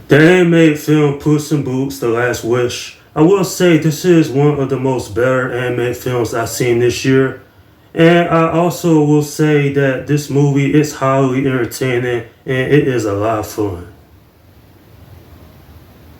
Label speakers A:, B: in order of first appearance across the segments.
A: The animated film Puss in Boots: The Last Wish. I will say this is one of the most better animated films I've seen this year. And I also will say that this movie is highly entertaining and it is a lot of fun.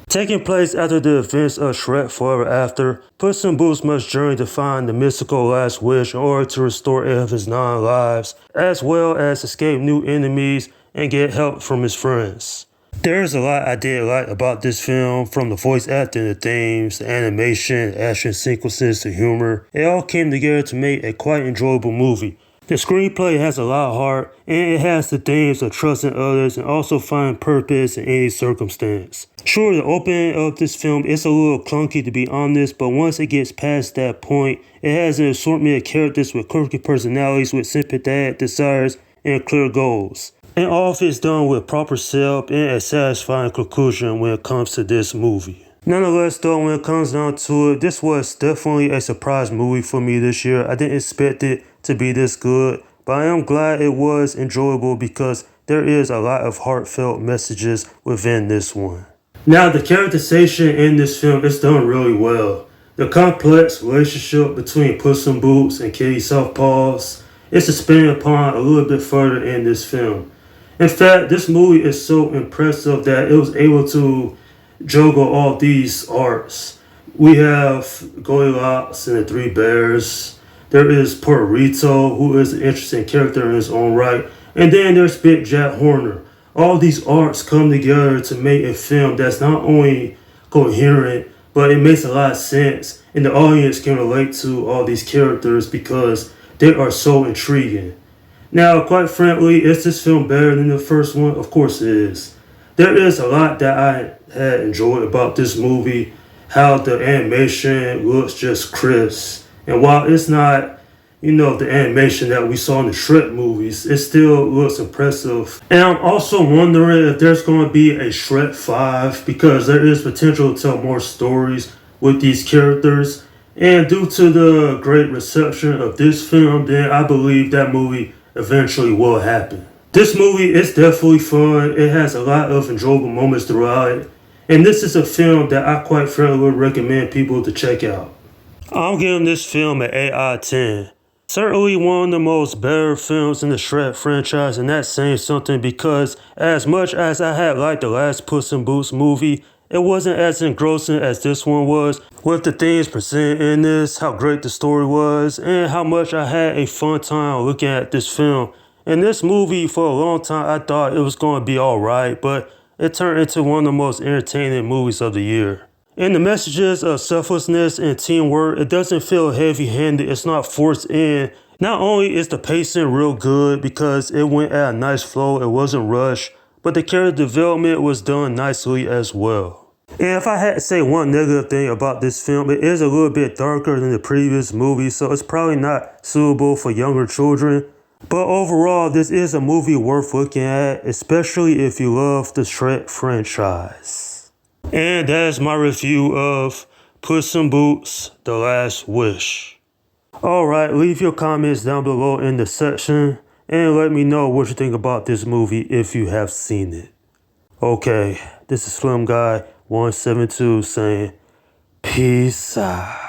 A: Taking place after the events of Shrek Forever After, Puss in Boots must journey to find the mystical last wish in order to restore 8 of his 9 lives, as well as escape new enemies and get help from his friends. There's a lot I did like about this film, from the voice acting, the themes, the animation, action sequences, the humor. It all came together to make a quite enjoyable movie. The screenplay has a lot of heart, and it has the themes of trusting others and also finding purpose in any circumstance. Sure, the opening of this film is a little clunky to be honest, but once it gets past that point, it has an assortment of characters with quirky personalities with sympathetic desires and clear goals. And all of it's done with proper setup and a satisfying conclusion when it comes to this movie. Nonetheless though, when it comes down to it, this was definitely a surprise movie for me this year. I didn't expect it to be this good, but I am glad it was enjoyable because there is a lot of heartfelt messages within this one. Now, the characterization in this film is done really well. The complex relationship between Puss in Boots and Kitty Southpaws is expanded upon a little bit further in this film. In fact, this movie is so impressive that it was able to juggle all these arts. We have Goldilocks and the Three Bears. There is Porrito, who is an interesting character in his own right. And then there's Big Jack Horner. All these arts come together to make a film that's not only coherent, but it makes a lot of sense. And the audience can relate to all these characters because they are so intriguing. Now, quite frankly, is this film better than the first one? Of course it is. There is a lot that I had enjoyed about this movie. How the animation looks just crisp. And while it's not, the animation that we saw in the Shrek movies, it still looks impressive. And I'm also wondering if there's going to be a Shrek 5 because there is potential to tell more stories with these characters. And due to the great reception of this film, then I believe that movie eventually will happen. This movie is definitely fun. It has a lot of enjoyable moments throughout it. And this is a film that I quite frankly would recommend people to check out. I'm giving this film an 8 out of 10. Certainly one of the most better films in the Shrek franchise, and that's saying something because as much as I had liked the last Puss in Boots movie, it wasn't as engrossing as this one was, with the things presented in this, how great the story was, and how much I had a fun time looking at this film. In this movie, for a long time, I thought it was going to be alright, but it turned into one of the most entertaining movies of the year. In the messages of selflessness and teamwork, it doesn't feel heavy-handed, it's not forced in. Not only is the pacing real good because it went at a nice flow, it wasn't rushed, but the character development was done nicely as well. And if I had to say one negative thing about this film, it is a little bit darker than the previous movies, so it's probably not suitable for younger children. But overall, this is a movie worth looking at, especially if you love the Shrek franchise. And that is my review of Puss in Boots: The Last Wish. Alright, leave your comments down below in the section and let me know what you think about this movie if you have seen it. Okay, this is Slim Guy 172 saying peace out.